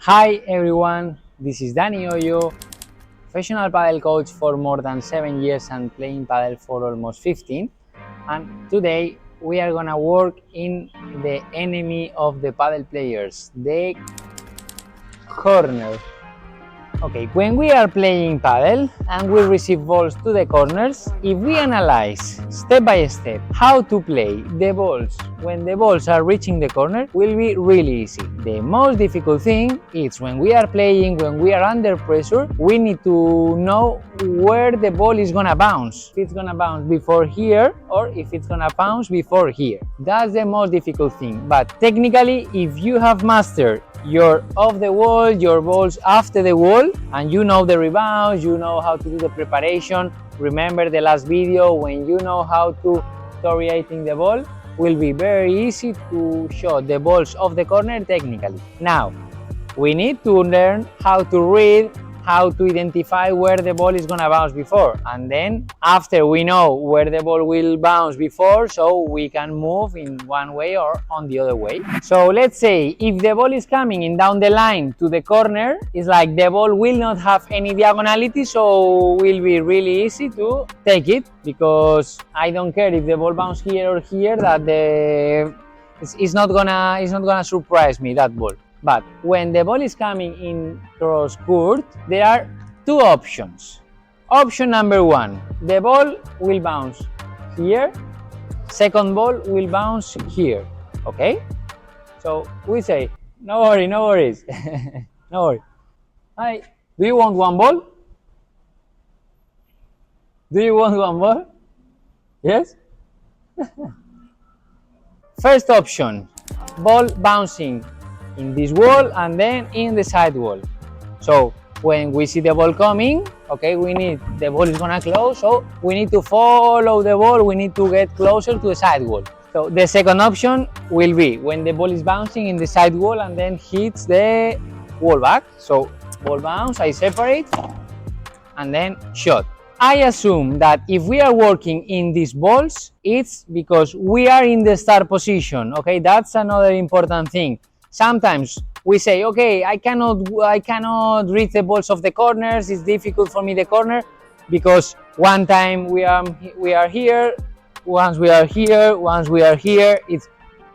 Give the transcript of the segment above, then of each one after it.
Hi everyone, this is Dani Hoyo, professional padel coach for more than 7 years and playing padel for almost 15. And today we are gonna work in the enemy of the padel players, the corner. Okay, when we are playing padel and we receive balls to the corners, if we analyze step by step how to play the balls when the balls are reaching the corner, will be really easy. The most difficult thing is when we are playing, when we are under pressure, we need to know where the ball is gonna bounce. If it's gonna bounce before here or if it's gonna bounce before here. That's the most difficult thing. But technically, if you have mastered your off the wall, your balls after the wall, and you know the rebounds, you know how to do the preparation. Remember the last video, when you know how to orienting the ball, will be very easy to shot the balls off the corner technically. Now, we need to learn how to read, how to identify where the ball is gonna bounce before, and then after we know where the ball will bounce before, so we can move in one way or on the other way. So let's say if the ball is coming in down the line to the corner, it's like the ball will not have any diagonality, so will be really easy to take it, because I don't care if the ball bounce here or here, that it's not gonna surprise me, that ball. But when the ball is coming in cross court, there are two options. Option number one, the ball will bounce here, second ball will bounce here, okay? So we say, no worry, no worries, no worry. Hi, do you want one ball? Do you want one ball? Yes? First option, ball bouncing in this wall and then in the side wall. So when we see the ball coming, okay, the ball is gonna close, so we need to follow the ball, we need to get closer to the side wall. So the second option will be when the ball is bouncing in the side wall and then hits the wall back. So ball bounce, I separate and then shot. I assume that if we are working in these balls, it's because we are in the start position, okay? That's another important thing. Sometimes we say, okay, I cannot reach the balls of the corners, it's difficult for me the corner, because one time we are here, once we are here,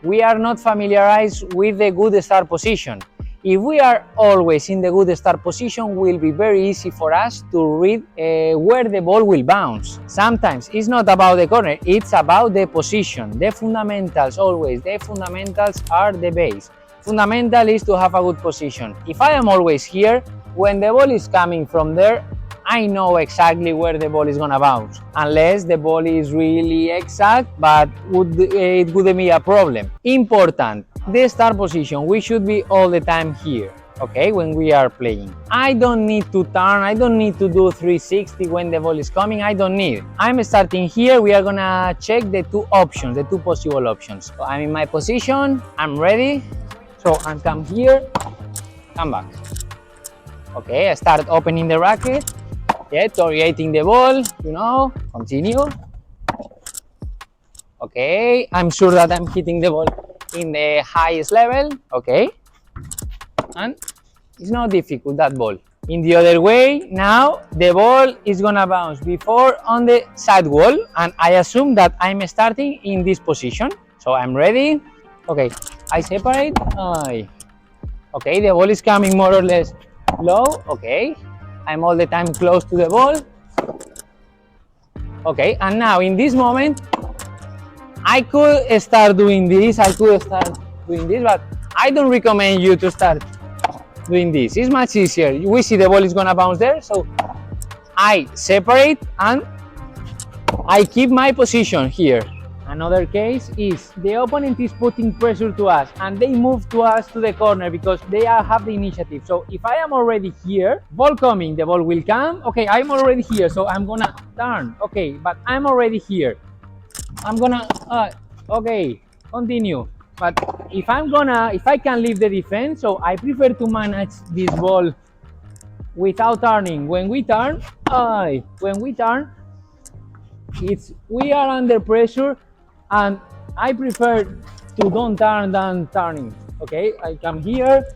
we are not familiarized with the good start position. If we are always in the good start position, will be very easy for us to read where the ball will bounce. Sometimes it's not about the corner, it's about the position. The fundamentals, always, the fundamentals are the base. Fundamental is to have a good position. If I am always here, when the ball is coming from there, I know exactly where the ball is gonna bounce. Unless the ball is really exact, but it wouldn't be a problem. Important, the start position, we should be all the time here, okay, when we are playing. I don't need to turn, I don't need to do 360 when the ball is coming, I don't need. I'm starting here, we are gonna check the two options, the two possible options. So I'm in my position, I'm ready. So I come here, come back. Okay, I start opening the racket, orienting the ball, you know, continue. Okay, I'm sure that I'm hitting the ball in the highest level, okay? And it's not difficult, that ball. In the other way, now the ball is gonna bounce before on the side wall, and I assume that I'm starting in this position. So I'm ready. Okay, I separate. Okay, the ball is coming more or less low. Okay, I'm all the time close to the ball. Okay, and now in this moment, I could start doing this, but I don't recommend you to start doing this. It's much easier. We see the ball is gonna bounce there, so I separate and I keep my position here. Another case is the opponent is putting pressure to us and they move to us to the corner because they have the initiative. So if I am already here, ball coming, the ball will come. Okay, I'm already here, so I'm gonna turn. Okay, but I'm already here. I'm gonna, okay, continue. But if I can leave the defense, so I prefer to manage this ball without turning. When we turn, we are under pressure, and I prefer to don't turn than turning. Okay, I come here,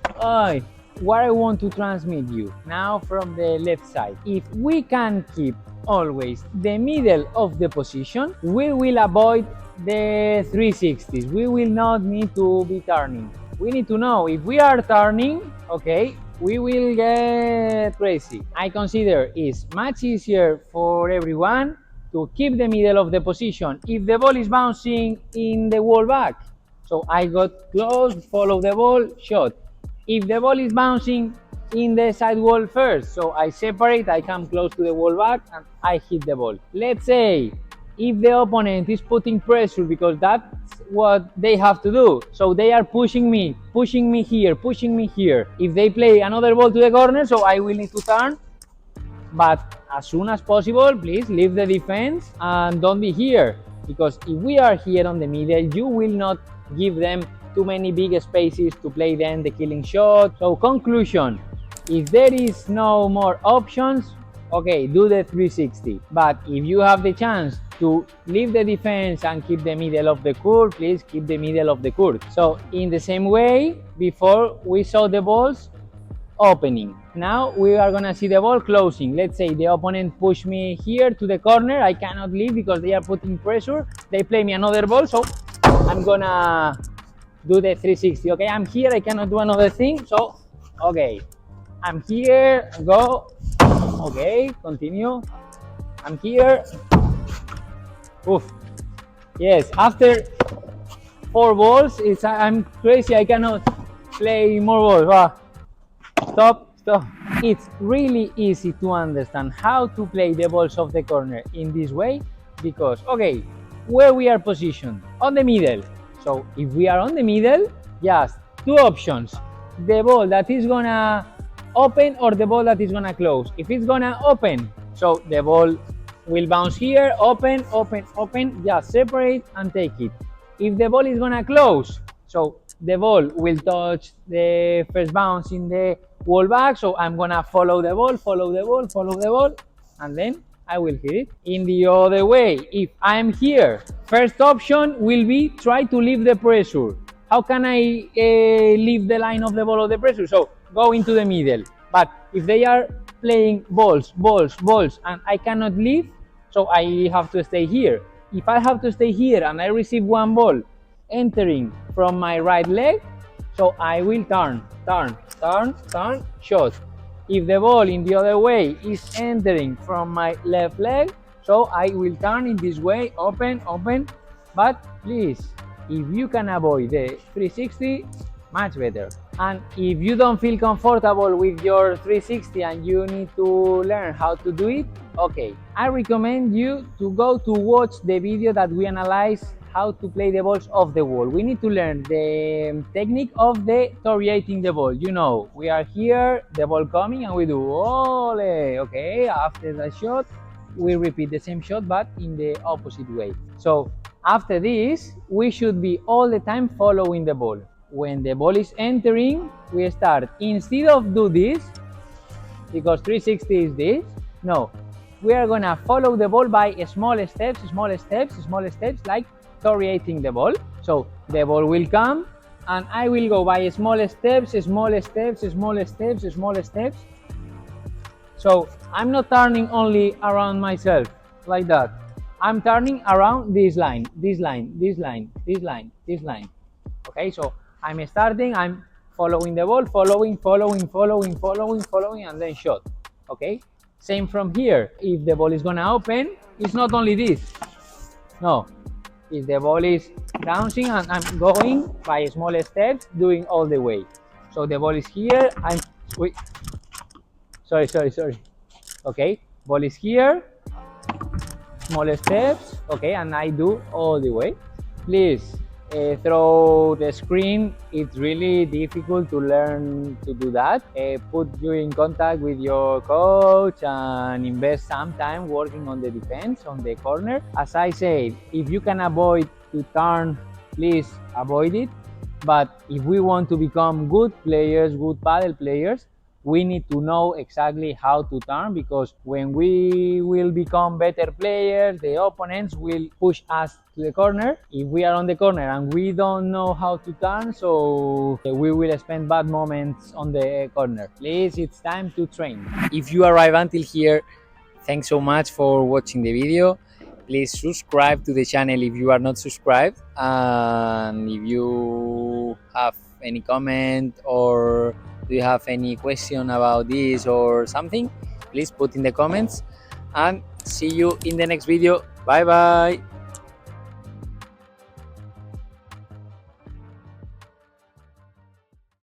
what I want to transmit you now from the left side. If we can keep always the middle of the position, we will avoid the 360s. We will not need to be turning. We need to know if we are turning, okay, we will get crazy. I consider it's much easier for everyone to keep the middle of the position if the ball is bouncing in the wall back. So I got close, follow the ball, shot. If the ball is bouncing in the side wall first, so I separate, I come close to the wall back and I hit the ball. Let's say if the opponent is putting pressure, because that's what they have to do, so they are pushing me here. If they play another ball to the corner, so I will need to turn, but as soon as possible, please leave the defense and don't be here, because if we are here on the middle, you will not give them too many big spaces to play then the killing shot. So conclusion, if there is no more options, okay, do the 360, but if you have the chance to leave the defense and keep the middle of the court, please keep the middle of the court. So in the same way, before we saw the balls opening, now we are gonna see the ball closing. Let's say the opponent push me here to the corner, I cannot leave because they are putting pressure, they play me another ball, so I'm gonna do the 360. Okay, I'm here, I cannot do another thing, so okay, I'm here, go, okay, continue, I'm here. Oof. Yes, after 4 balls, I'm crazy, I cannot play more balls. Stop. It's really easy to understand how to play the balls of the corner in this way, because, okay, where we are positioned? On the middle. So if we are on the middle, just 2 options. The ball that is gonna open or the ball that is gonna close. If it's gonna open, so the ball will bounce here, open, just separate and take it. If the ball is gonna close, so the ball will touch the first bounce in the wall back, so I'm gonna follow the ball, and then I will hit it. In the other way, if I'm here, first option will be try to leave the pressure. How can I leave the line of the ball of the pressure? So go into the middle. But if they are playing balls, and I cannot leave, so I have to stay here. If I have to stay here and I receive one ball entering from my right leg, so I will turn, shot. If the ball in the other way is entering from my left leg, so I will turn in this way, open, but please, if you can avoid the 360, much better. And if you don't feel comfortable with your 360 and you need to learn how to do it, okay, I recommend you to go to watch the video that we analyze how to play the balls off the wall. We need to learn the technique of the toriating the ball. You know, we are here, the ball coming, and we do ole. Okay, after the shot, we repeat the same shot but in the opposite way. So after this, we should be all the time following the ball. When the ball is entering, we start, instead of do this, because 360 is this, no, we are gonna follow the ball by small steps, like toriating the ball. So the ball will come and I will go by small steps. So I'm not turning only around myself like that. I'm turning around this line. Okay, so I'm starting, I'm following the ball, following, and then shot. Okay, same from here. If the ball is gonna open, it's not only this. No, if the ball is bouncing and I'm going by small steps, doing all the way. So the ball is here, I'm, wait, sorry. Okay, ball is here, small steps, okay, and I do all the way. Please, through the screen, it's really difficult to learn to do that. Put you in contact with your coach and invest some time working on the defense, on the corner. As I said, if you can avoid to turn, please avoid it. But if we want to become good players, good paddle players, we need to know exactly how to turn, because when we will become better players, the opponents will push us to the corner. If we are on the corner and we don't know how to turn, so we will spend bad moments on the corner. Please, it's time to train. If you arrive until here, thanks so much for watching the video. Please subscribe to the channel if you are not subscribed, and if you have any comment or do you have any question about this or something, please put in the comments, and see you in the next video. Bye bye.